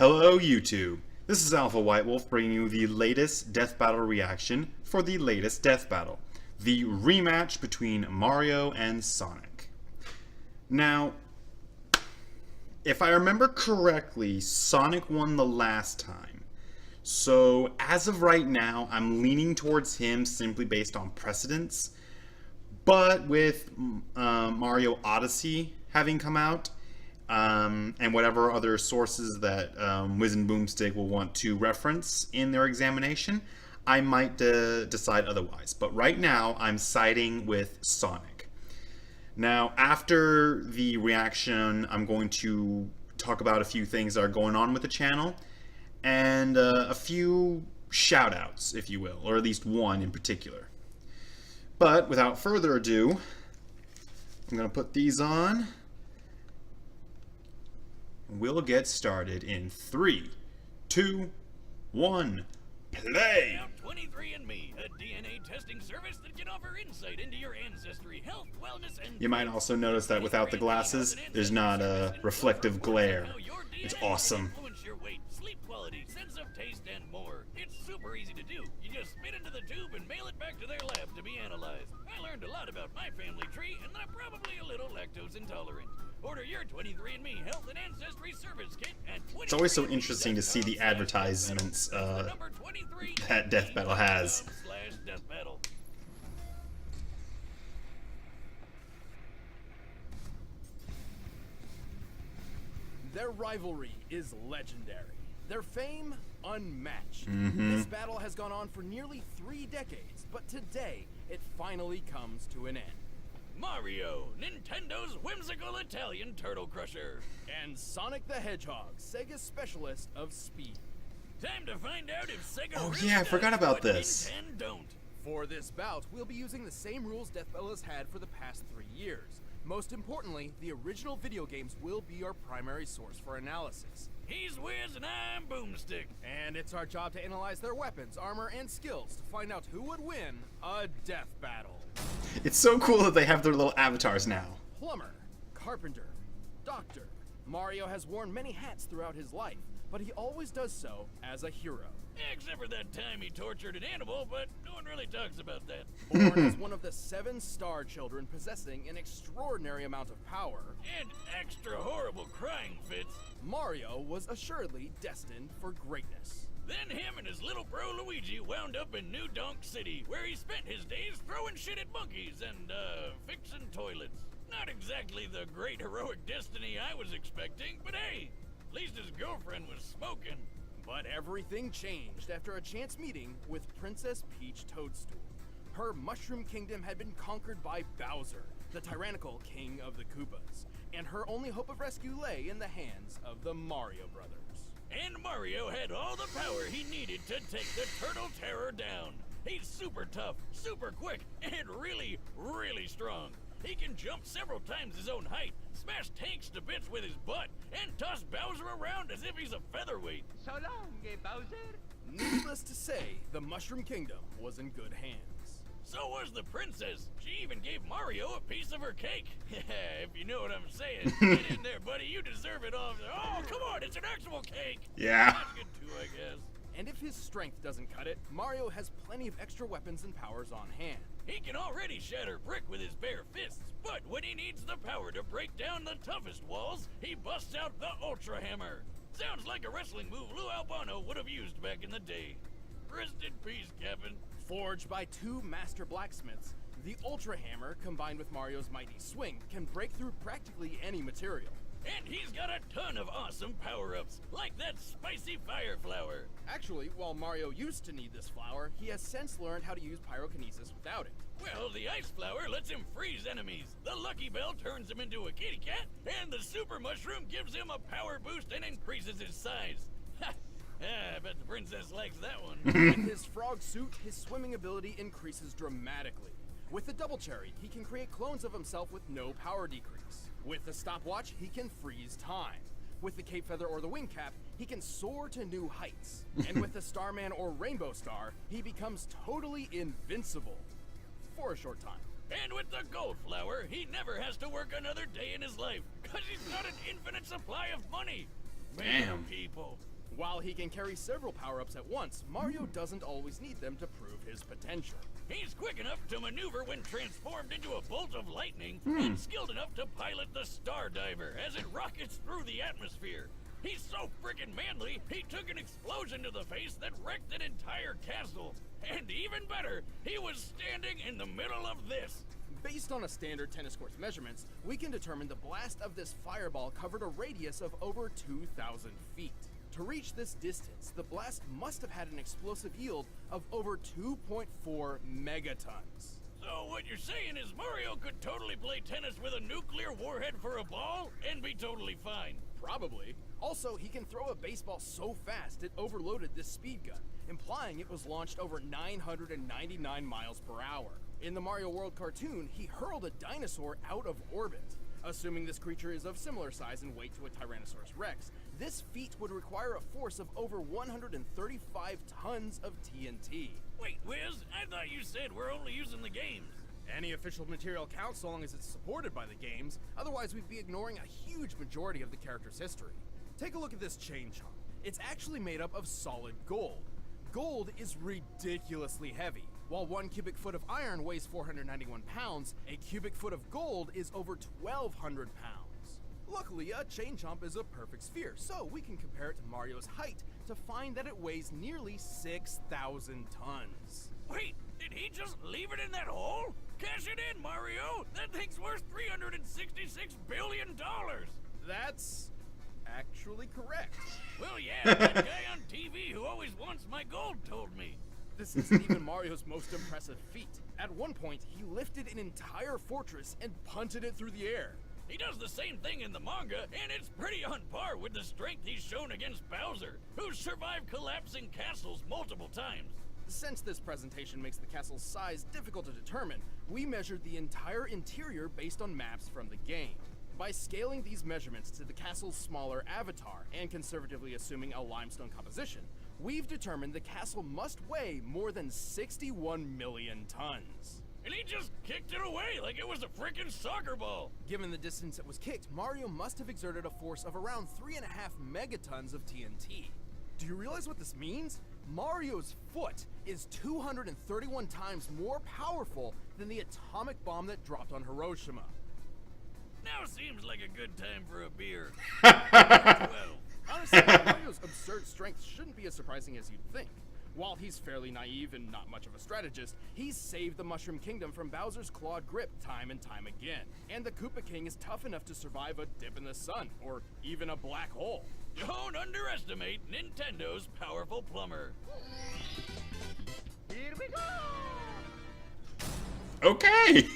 Hello YouTube, this is Alpha White Wolf bringing you the latest Death Battle reaction for the latest Death Battle, the rematch between Mario and Sonic. Now, if I remember correctly, Sonic won the last time. So as of right now, I'm leaning towards him simply based on precedence. But with Mario Odyssey having come out, and whatever other sources that Wiz and Boomstick will want to reference in their examination, I might decide otherwise. But right now, I'm siding with Sonic. Now, after the reaction, I'm going to talk about a few things that are going on with the channel, and a few shout-outs, if you will, or at least one in particular. But without further ado, I'm going to put these on. We'll get started in 3, 2, 1, play! Now 23andMe, a DNA testing service that can offer insight into your ancestry, health, wellness, and... You might also notice that without the glasses, there's not a reflective glare. It's awesome. Influence your weight, sleep quality, sense of taste, and more. It's super easy to do. You just spit into the tube and mail it back to their lab to be analyzed. I learned a lot about my family tree, and I'm probably a little lactose intolerant. Order your 23andMe health and ancestry service kit at 23andMe. It's always so interesting to see the advertisements that Death Battle has. /DeathBattle. Their rivalry is legendary. Their fame, unmatched. Mm-hmm. This battle has gone on for nearly 3 decades, but today, it finally comes to an end. Mario, Nintendo's whimsical Italian turtle crusher. And Sonic the Hedgehog, Sega's specialist of speed. Time to find out if Sega Oh really yeah, I does forgot about what this. Nintendo don't. For this bout, we'll be using the same rules Death Battle has had for the past 3 years. Most importantly, the original video games will be our primary source for analysis. He's Wiz and I'm Boomstick. And it's our job to analyze their weapons, armor, and skills to find out who would win a death battle. It's so cool that they have their little avatars now. Plumber, carpenter, doctor. Mario has worn many hats throughout his life, but he always does so as a hero. Except for that time he tortured an animal, but no one really talks about that. Born as one of the 7 star children possessing an extraordinary amount of power, And extra horrible crying fits. Mario was assuredly destined for greatness. Then him and his little bro Luigi wound up in New Donk City, where he spent his days throwing shit at monkeys and, fixing toilets. Not exactly the great heroic destiny I was expecting, but hey, at least his girlfriend was smoking. But everything changed after a chance meeting with Princess Peach Toadstool. Her Mushroom Kingdom had been conquered by Bowser, the tyrannical king of the Koopas, and her only hope of rescue lay in the hands of the Mario Brothers. And Mario had all the power he needed to take the Turtle Terror down. He's super tough, super quick, and really, really strong. He can jump several times his own height, smash tanks to bits with his butt, and toss Bowser around as if he's a featherweight. So long, Bowser. Needless to say, the Mushroom Kingdom was in good hands. So was the princess. She even gave Mario a piece of her cake. If you know what I'm saying. Get in there, buddy. You deserve it all. Oh, come on. It's an actual cake. Yeah. That's good too, I guess. And if his strength doesn't cut it, Mario has plenty of extra weapons and powers on hand. He can already shatter brick with his bare fists, but when he needs the power to break down the toughest walls, he busts out the Ultra Hammer. Sounds like a wrestling move Lou Albano would have used back in the day. Rest in peace, Kevin. Forged by 2 master blacksmiths, the Ultra Hammer, combined with Mario's mighty swing, can break through practically any material. And he's got a ton of awesome power-ups, like that spicy fire flower. Actually, while Mario used to need this flower, he has since learned how to use pyrokinesis without it. Well, the ice flower lets him freeze enemies. The Lucky Bell turns him into a kitty cat, and the Super Mushroom gives him a power boost and increases his size. Ha! I bet the princess likes that one. With his frog suit, his swimming ability increases dramatically. With the Double Cherry, he can create clones of himself with no power decrease. With the stopwatch, he can freeze time. With the Cape Feather or the Wing Cap, he can soar to new heights. And with the Starman or Rainbow Star, he becomes totally invincible. For a short time. And with the Gold Flower, he never has to work another day in his life, because he's got an infinite supply of money. Damn. People. While he can carry several power-ups at once, Mario doesn't always need them to prove his potential. He's quick enough to maneuver when transformed into a bolt of lightning, and skilled enough to pilot the Star Diver as it rockets through the atmosphere. He's so freaking manly, he took an explosion to the face that wrecked an entire castle. And even better, he was standing in the middle of this. Based on a standard tennis court's measurements, we can determine the blast of this fireball covered a radius of over 2,000 feet. To reach this distance, the blast must have had an explosive yield of over 2.4 megatons. So what you're saying is Mario could totally play tennis with a nuclear warhead for a ball and be totally fine. Probably. Also, he can throw a baseball so fast it overloaded this speed gun, implying it was launched over 999 miles per hour. In the Mario World cartoon, he hurled a dinosaur out of orbit. Assuming this creature is of similar size and weight to a Tyrannosaurus Rex, this feat would require a force of over 135 tons of TNT. Wait, Wiz, I thought you said we're only using the games. Any official material counts so long as it's supported by the games, otherwise we'd be ignoring a huge majority of the character's history. Take a look at this chain chomp. It's actually made up of solid gold. Gold is ridiculously heavy. While 1 cubic foot of iron weighs 491 pounds, a cubic foot of gold is over 1,200 pounds. Luckily, a chain chomp is a perfect sphere, so we can compare it to Mario's height to find that it weighs nearly 6,000 tons. Wait, did he just leave it in that hole? Cash it in, Mario! That thing's worth $366 billion! That's actually correct. Well, yeah, that guy on TV who always wants my gold told me. This isn't even Mario's most impressive feat. At one point, he lifted an entire fortress and punted it through the air. He does the same thing in the manga, and it's pretty on par with the strength he's shown against Bowser, who's survived collapsing castles multiple times. Since this presentation makes the castle's size difficult to determine, we measured the entire interior based on maps from the game. By scaling these measurements to the castle's smaller avatar, and conservatively assuming a limestone composition, we've determined the castle must weigh more than 61 million tons. And he just kicked it away like it was a frickin' soccer ball. Given the distance it was kicked, Mario must have exerted a force of around 3.5 megatons of TNT. Do you realize what this means? Mario's foot is 231 times more powerful than the atomic bomb that dropped on Hiroshima. Now seems like a good time for a beer. 12. Honestly, Mario's absurd strength shouldn't be as surprising as you'd think. While he's fairly naive and not much of a strategist, he's saved the Mushroom Kingdom from Bowser's clawed grip time and time again. And the Koopa King is tough enough to survive a dip in the sun, or even a black hole. Don't underestimate Nintendo's powerful plumber. Here we go! Okay.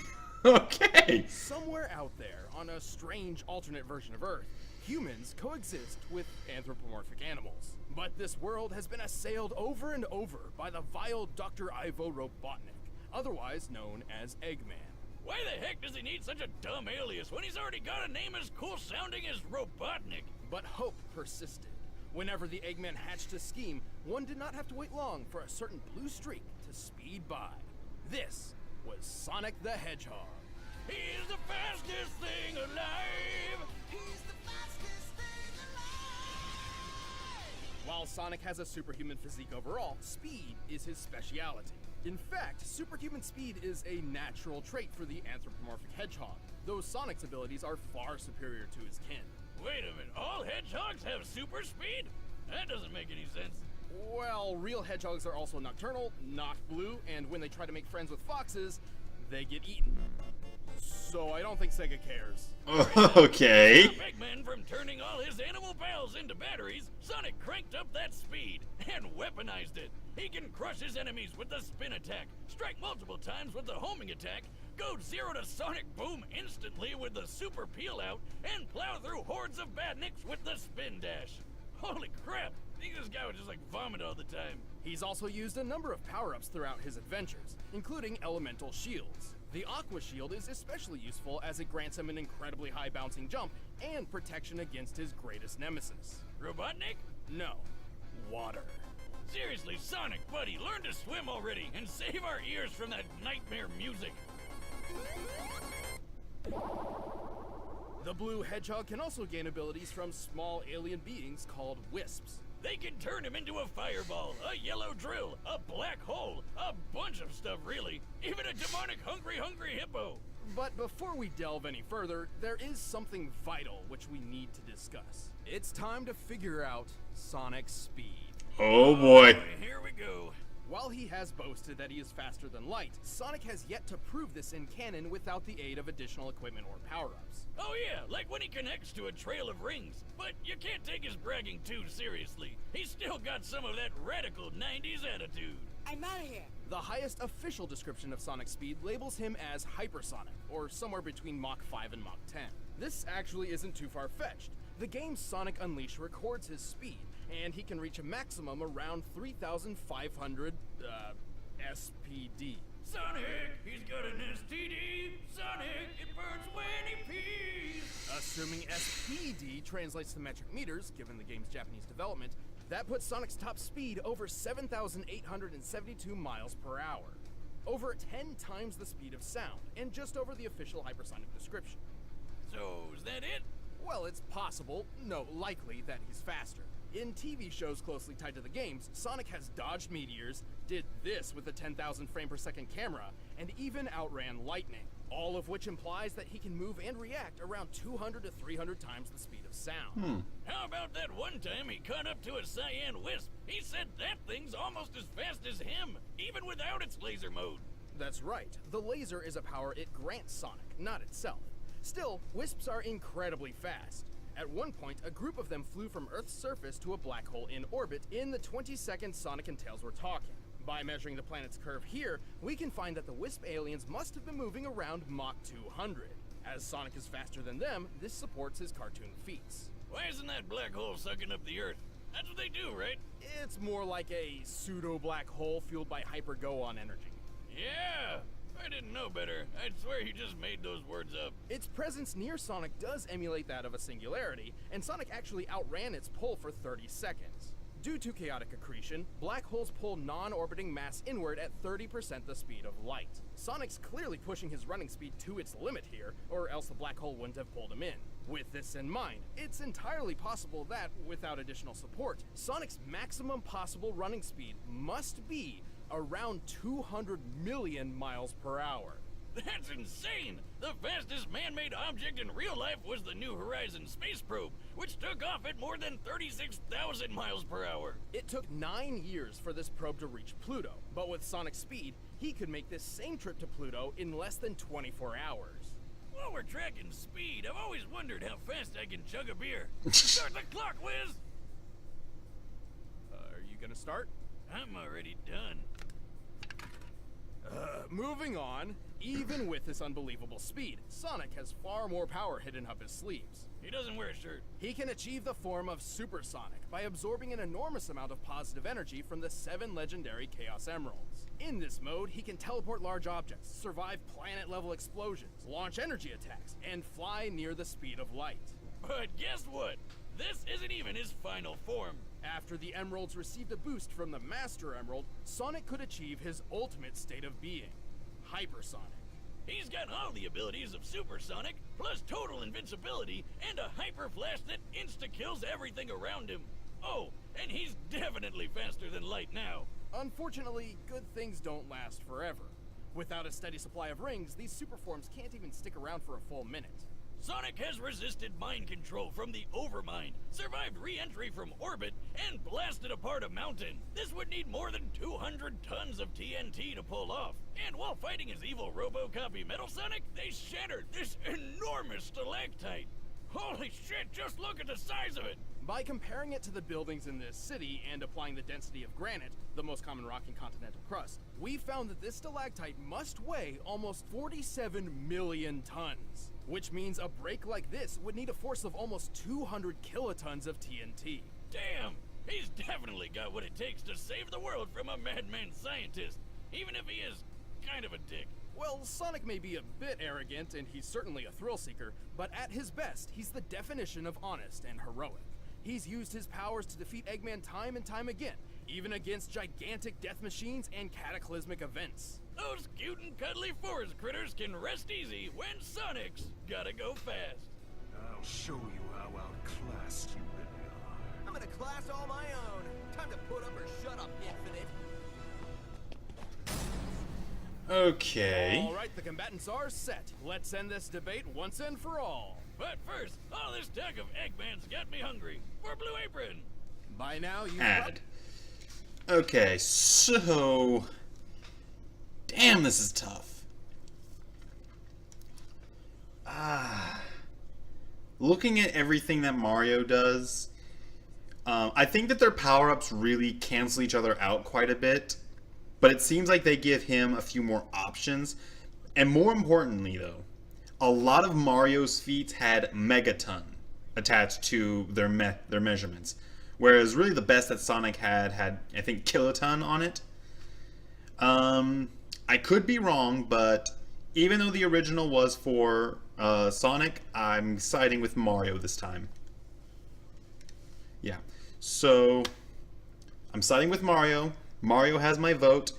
Okay. Somewhere out there, on a strange alternate version of Earth, humans coexist with anthropomorphic animals. But this world has been assailed over and over by the vile Dr. Ivo Robotnik, otherwise known as Eggman. Why the heck does he need such a dumb alias when he's already got a name as cool sounding as Robotnik? But hope persisted. Whenever the Eggman hatched a scheme, one did not have to wait long for a certain blue streak to speed by. This was Sonic the Hedgehog. He's the fastest thing alive! He's the fastest thing alive! While Sonic has a superhuman physique overall, speed is his speciality. In fact, superhuman speed is a natural trait for the anthropomorphic hedgehog, though Sonic's abilities are far superior to his kin. Wait a minute, all hedgehogs have super speed? That doesn't make any sense. Well, real hedgehogs are also nocturnal, not blue, and when they try to make friends with foxes, they get eaten. So I don't think Sega cares. Okay. To stop Eggman from turning all his animal pals into batteries, Sonic cranked up that speed and weaponized it. He can crush his enemies with the spin attack, strike multiple times with the homing attack, go 0 to Sonic Boom instantly with the super peel out, and plow through hordes of badniks with the spin dash. Holy crap! I think this guy would just like vomit all the time. He's also used a number of power-ups throughout his adventures, including elemental shields. The Aqua Shield is especially useful as it grants him an incredibly high bouncing jump and protection against his greatest nemesis. Robotnik? No, water. Seriously, Sonic, buddy, learn to swim already and save our ears from that nightmare music. The blue hedgehog can also gain abilities from small alien beings called wisps. They can turn him into a fireball, a yellow drill, a black hole, a bunch of stuff really. Even a demonic hungry hippo. But before we delve any further, there is something vital which we need to discuss. It's time to figure out Sonic's speed. Oh boy. Here we go. While he has boasted that he is faster than light, Sonic has yet to prove this in canon without the aid of additional equipment or power-ups. Oh yeah, like when he connects to a trail of rings. But you can't take his bragging too seriously. He's still got some of that radical 90s attitude. I'm out of here. The highest official description of Sonic's speed labels him as hypersonic, or somewhere between Mach 5 and Mach 10. This actually isn't too far-fetched. The game Sonic Unleashed records his speed, and he can reach a maximum around 3,500, SPD. Sonic, he's got an STD. Sonic, it burns when he pees. Assuming SPD translates to metric meters, given the game's Japanese development, that puts Sonic's top speed over 7,872 miles per hour. Over 10 times the speed of sound, and just over the official hypersonic description. So, is that it? Well, it's possible, no, likely, that he's faster. In TV shows closely tied to the games, Sonic has dodged meteors, did this with a 10,000 frame per second camera, and even outran lightning. All of which implies that he can move and react around 200 to 300 times the speed of sound. How about that one time he caught up to a cyan wisp? He said that thing's almost as fast as him, even without its laser mode. That's right. The laser is a power it grants Sonic, not itself. Still, wisps are incredibly fast. At one point, a group of them flew from Earth's surface to a black hole in orbit in the 20 seconds Sonic and Tails were talking. By measuring the planet's curve here, we can find that the Wisp aliens must have been moving around Mach 200. As Sonic is faster than them, this supports his cartoon feats. Why isn't that black hole sucking up the Earth? That's what they do, right? It's more like a pseudo-black hole fueled by hyper-go-on energy. Yeah! I didn't know better. I'd swear he just made those words up. Its presence near Sonic does emulate that of a singularity, and Sonic actually outran its pull for 30 seconds. Due to chaotic accretion, black holes pull non-orbiting mass inward at 30% the speed of light. Sonic's clearly pushing his running speed to its limit here, or else the black hole wouldn't have pulled him in. With this in mind, it's entirely possible that, without additional support, Sonic's maximum possible running speed must be around 200 million miles per hour. That's insane! The fastest man-made object in real life was the New Horizons space probe, which took off at more than 36,000 miles per hour. It took 9 years for this probe to reach Pluto, but with Sonic's speed, he could make this same trip to Pluto in less than 24 hours. While we're tracking speed, I've always wondered how fast I can chug a beer. Start the clock, Wiz! Are you gonna start? I'm already done. Moving on, even with this unbelievable speed, Sonic has far more power hidden up his sleeves. He doesn't wear a shirt. He can achieve the form of Supersonic by absorbing an enormous amount of positive energy from the 7 legendary Chaos Emeralds. In this mode, he can teleport large objects, survive planet-level explosions, launch energy attacks, and fly near the speed of light. But guess what? This isn't even his final form. After the Emeralds received a boost from the Master Emerald, Sonic could achieve his ultimate state of being, Hypersonic. He's got all the abilities of Supersonic, plus total invincibility, and a hyper flash that insta-kills everything around him. Oh, and he's definitely faster than light now. Unfortunately, good things don't last forever. Without a steady supply of rings, these superforms can't even stick around for a full minute. Sonic has resisted mind control from the Overmind, survived re-entry from orbit, and blasted apart a mountain. This would need more than 200 tons of TNT to pull off. And while fighting his evil RoboCopy Metal Sonic, they shattered this enormous stalactite. Holy shit, just look at the size of it! By comparing it to the buildings in this city and applying the density of granite, the most common rock in continental crust, we found that this stalactite must weigh almost 47 million tons. Which means a break like this would need a force of almost 200 kilotons of TNT. Damn! He's definitely got what it takes to save the world from a madman scientist, even if he is kind of a dick. Well, Sonic may be a bit arrogant, and he's certainly a thrill seeker, but at his best, he's the definition of honest and heroic. He's used his powers to defeat Eggman time and time again, even against gigantic death machines and cataclysmic events. Those cute and cuddly forest critters can rest easy when Sonic's gotta go fast. show you how outclassed you really are. I'm gonna class all my own. Time to put up or shut up, Infinite. Okay. All right, the combatants are set. Let's end this debate once and for all. But first, all this talk of Eggman's got me hungry. For Blue Apron. By now, you Add. Okay, so... Damn, this is tough. Looking at everything that Mario does, I think that their power-ups really cancel each other out quite a bit. But it seems like they give him a few more options. And more importantly, though, a lot of Mario's feats had Megaton attached to their measurements. Whereas really the best that Sonic had, I think, Kiloton on it. I could be wrong, but even though the original was for Sonic, I'm siding with Mario this time. Yeah, so I'm siding with Mario. Mario has my vote.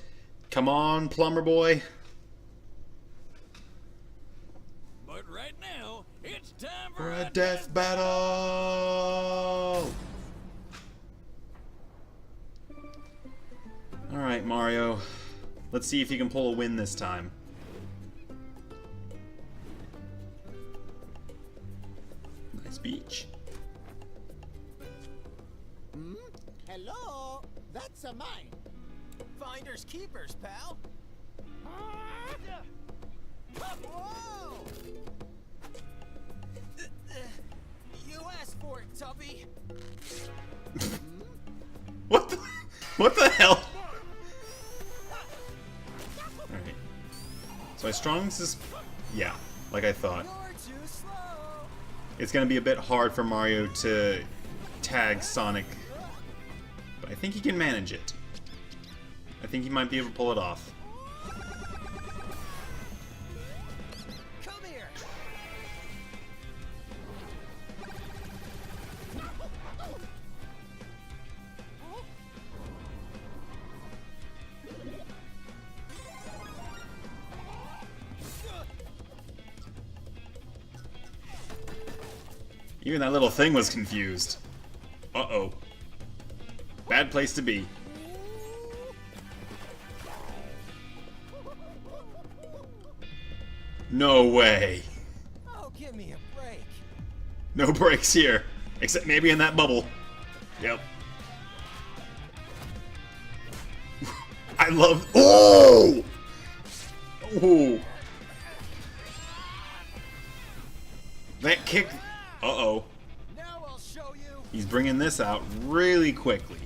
Come on, Plumber Boy. But right now, it's time For a death battle! Alright, Mario. Let's see if you can pull a win this time. Nice beach. Hello? That's a mine. Finders keepers, pal. Whoa! You asked for it, Tuppy. What the hell? Alright. So my strongest is... Yeah, like I thought. You're too slow. It's gonna be a bit hard for Mario to tag Sonic. But I think he can manage it. I think he might be able to pull it off. Come here. Even that little thing was confused. Uh-oh. Bad place to be. No way. Oh, give me a break. No breaks here. Except maybe in that bubble. Yep. I love... Oh! Oh! That kick... Uh-oh. Now I'll show you. He's bringing this out really quickly.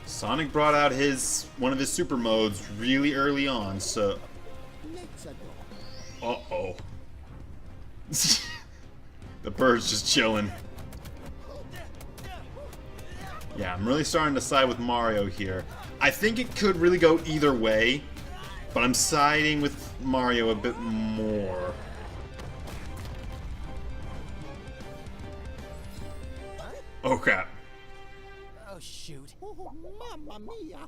Sonic brought out one of his super modes really early on, so... Uh-oh. The bird's just chilling. Yeah, I'm really starting to side with Mario here. I think it could really go either way, but I'm siding with Mario a bit more. Oh crap. Oh, shoot. Mamma mia.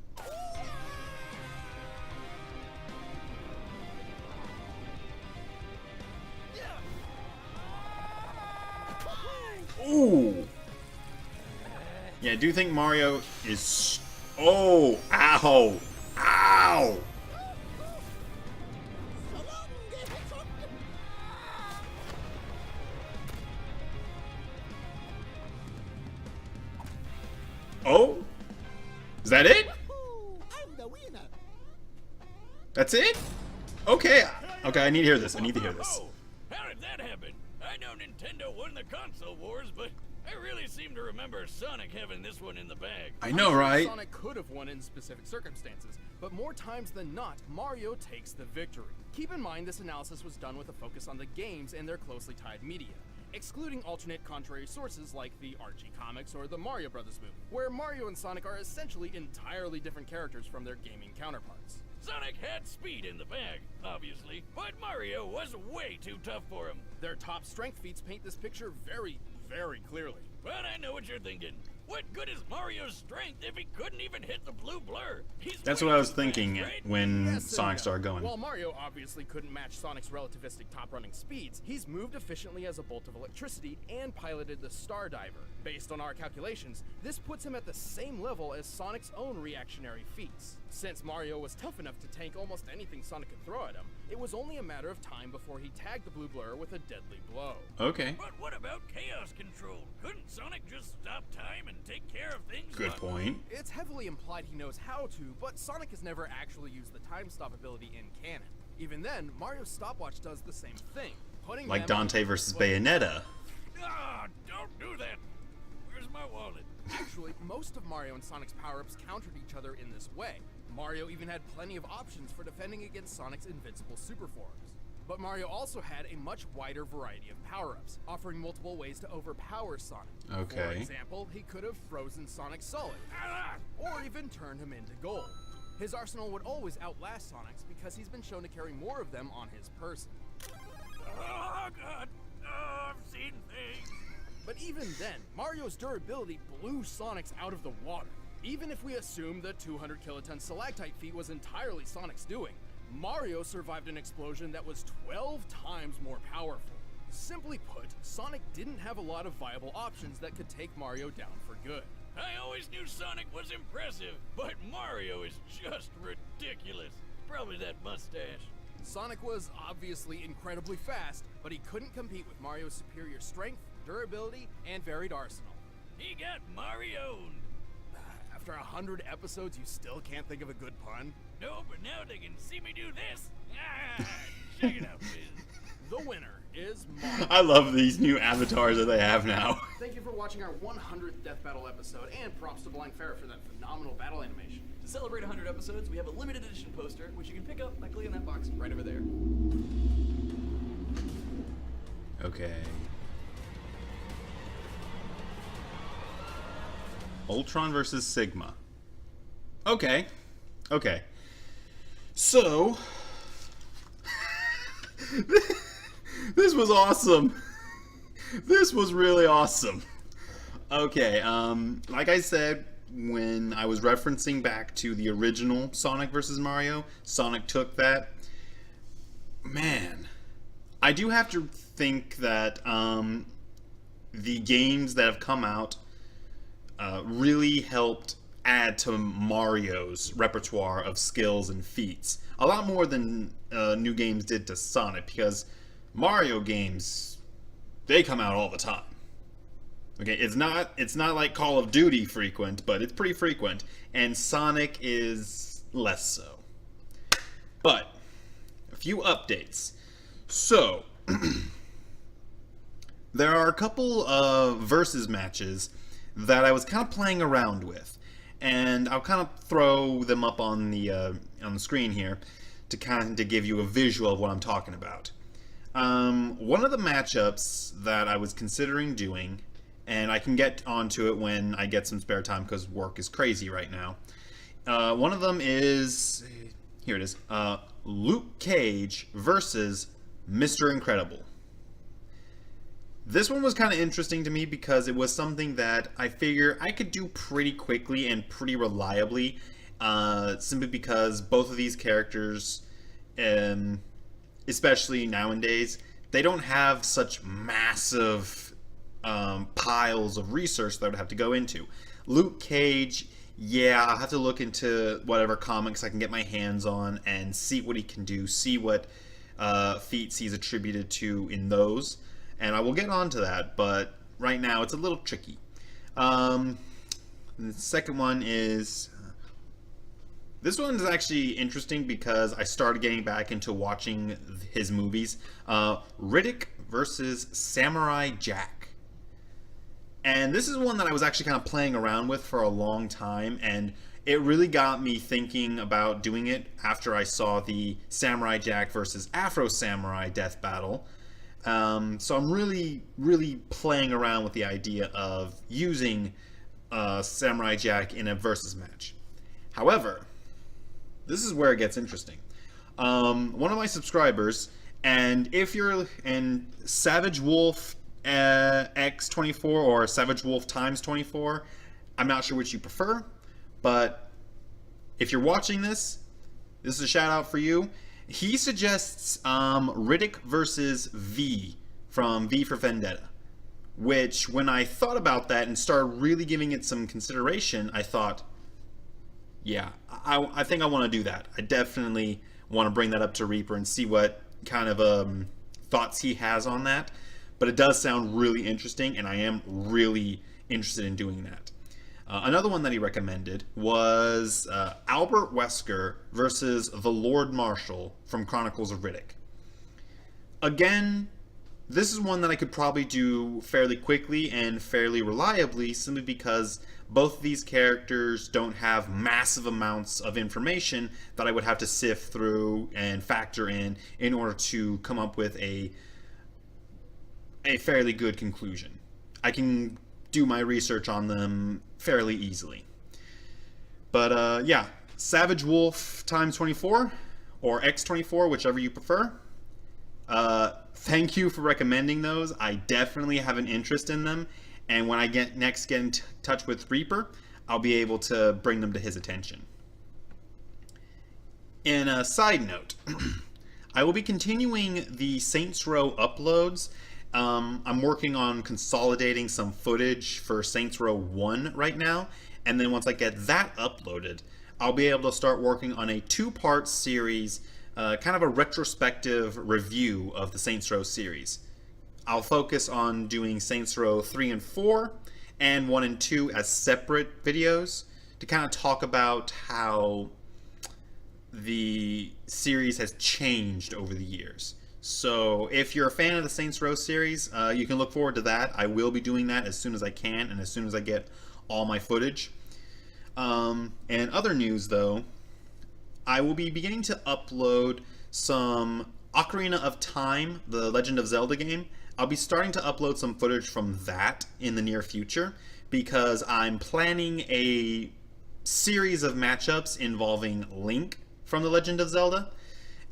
Ooh! Yeah, I do think Mario is... Oh! Ow! Ow! Oh? Is that it? I'm the winner. That's it? Okay. Okay, I need to hear this. I need to hear this. Oh, how did that happen? I know Nintendo won the console wars, but I really seem to remember Sonic having this one in the bag. I know, right? Sonic could have won in specific circumstances, but more times than not, Mario takes the victory. Keep in mind this analysis was done with a focus on the games and their closely tied media, excluding alternate contrary sources like the Archie comics or the Mario Brothers movie, where Mario and Sonic are essentially entirely different characters from their gaming counterparts. Sonic had speed in the bag, obviously, but Mario was way too tough for him. Their top strength feats paint this picture very, very clearly. But I know what you're thinking. What good is Mario's strength if he couldn't even hit the blue blur? That's what I was thinking when Yes and Sonic no. started going. While Mario obviously couldn't match Sonic's relativistic top-running speeds, he's moved efficiently as a bolt of electricity and piloted the Star Diver. Based on our calculations, this puts him at the same level as Sonic's own reactionary feats. Since Mario was tough enough to tank almost anything Sonic could throw at him, it was only a matter of time before he tagged the blue blur with a deadly blow. Okay. But what about chaos control? Couldn't Sonic just stop time and take care of things? Good point. It's heavily implied he knows how to, but Sonic has never actually used the time stop ability in canon. Even then, Mario's stopwatch does the same thing, putting Like them Dante on- versus Bayonetta. Ah, don't do that. Where's my wallet? Actually, most of Mario and Sonic's power-ups countered each other in this way. Mario even had plenty of options for defending against Sonic's invincible super forms. But Mario also had a much wider variety of power-ups, offering multiple ways to overpower Sonic. Okay. For example, he could have frozen Sonic solid, Ah, or even turned him into gold. His arsenal would always outlast Sonic's because he's been shown to carry more of them on his person. oh, God. Oh, I've seen things. But even then, Mario's durability blew Sonic's out of the water. Even if we assume the 200 kiloton stalactite feat was entirely Sonic's doing, Mario survived an explosion that was 12 times more powerful. Simply put, Sonic didn't have a lot of viable options that could take Mario down for good. I always knew Sonic was impressive, but Mario is just ridiculous. Probably that mustache. Sonic was obviously incredibly fast, but he couldn't compete with Mario's superior strength, durability, and varied arsenal. He got Mario'd. After 100 episodes, you still can't think of a good pun? No, but now they can see me do this. Ah, check it out, Biz. The winner is Mario. I love these new avatars that they have now. Thank you for watching our 100th Death Battle episode, and props to Blind Ferret for that phenomenal battle animation. To celebrate 100 episodes, we have a limited edition poster, which you can pick up by clicking that box right over there. Okay. Ultron versus Sigma. Okay. Okay. So, this was awesome. This was really awesome. Okay, like I said, when I was referencing back to the original Sonic vs. Mario, Sonic took that. Man, I do have to think that the games that have come out really helped add to Mario's repertoire of skills and feats. A lot more than new games did to Sonic, because Mario games, they come out all the time. Okay, it's not like Call of Duty frequent, but it's pretty frequent, and Sonic is less so. But a few updates. So there are a couple of versus matches that I was kind of playing around with, and I'll kind of throw them up on the screen here to kind of give you a visual of what I'm talking about. One of the matchups that I was considering doing, and I can get onto it when I get some spare time because work is crazy right now. One of them is, here it is, Luke Cage versus Mr. Incredible. This one was kind of interesting to me because it was something that I figure I could do pretty quickly and pretty reliably, simply because both of these characters, especially nowadays, they don't have such massive piles of research that I would have to go into. Luke Cage, yeah, I'll have to look into whatever comics I can get my hands on and see what he can do, see what feats he's attributed to in those. And I will get onto that, but right now it's a little tricky. The second one is... This one is actually interesting because I started getting back into watching his movies. Riddick versus Samurai Jack. And this is one that I was actually kind of playing around with for a long time, and it really got me thinking about doing it after I saw the Samurai Jack versus Afro Samurai Death Battle. So I'm really, really playing around with the idea of using Samurai Jack in a versus match. However, this is where it gets interesting. One of my subscribers, and if you're in Savage Wolf X24 or Savage Wolf times 24, I'm not sure which you prefer, but if you're watching this, this is a shout out for you. He suggests Riddick versus V from V for Vendetta, which when I thought about that and started really giving it some consideration, I thought, yeah, I think I want to do that. I definitely want to bring that up to Reaper and see what kind of thoughts he has on that. But it does sound really interesting, and I am really interested in doing that. Another one that he recommended was Albert Wesker versus the Lord Marshal from Chronicles of Riddick. Again, this is one that I could probably do fairly quickly and fairly reliably, simply because both of these characters don't have massive amounts of information that I would have to sift through and factor in order to come up with a fairly good conclusion. I can do my research on them fairly easily. But yeah, Savage Wolf times 24 or X24, whichever you prefer. Thank you for recommending those. I definitely have an interest in them, and when I get in touch with Reaper, I'll be able to bring them to his attention. In a side note, I will be continuing the Saints Row uploads. I'm working on consolidating some footage for Saints Row 1 right now, and then once I get that uploaded, I'll be able to start working on a 2-part series, kind of a retrospective review of the Saints Row series. I'll focus on doing Saints Row 3 and 4 and 1 and 2 as separate videos to kind of talk about how the series has changed over the years. So if you're a fan of the Saints Row series, you can look forward to that. I will be doing that as soon as I can and as soon as I get all my footage. And other news though, I will be beginning to upload some Ocarina of Time, the Legend of Zelda game. I'll be starting to upload some footage from that in the near future because I'm planning a series of matchups involving Link from the Legend of Zelda,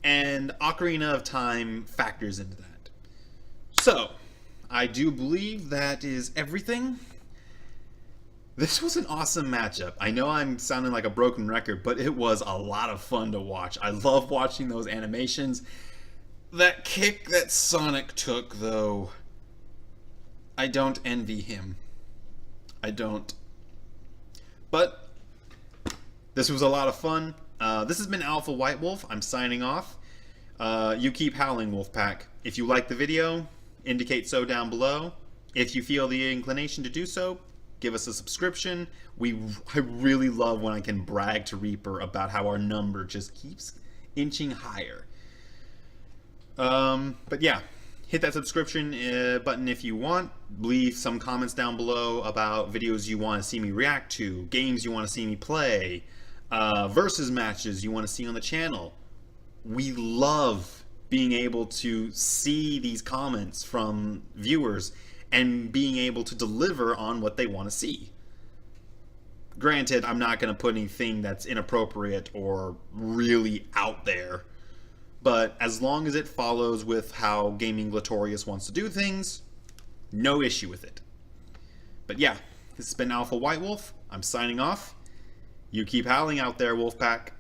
and Ocarina of Time factors into that. So, I do believe that is everything. This was an awesome matchup. I know I'm sounding like a broken record, but it was a lot of fun to watch. I love watching those animations. That kick that Sonic took, though, I don't envy him. I don't. But this was a lot of fun. This has been Alpha White Wolf. I'm signing off. You keep howling, Wolfpack. If you like the video, indicate so down below. If you feel the inclination to do so, give us a subscription. I really love when I can brag to Reaper about how our number just keeps inching higher. But yeah, hit that subscription button if you want. Leave some comments down below about videos you want to see me react to, games you want to see me play, versus matches you want to see on the channel. We love being able to see these comments from viewers and being able to deliver on what they want to see. Granted, I'm not going to put anything that's inappropriate or really out there, but as long as it follows with how Gaming Glatorius wants to do things, no issue with it. But yeah, this has been Alpha White Wolf. I'm signing off. You keep howling out there, Wolfpack.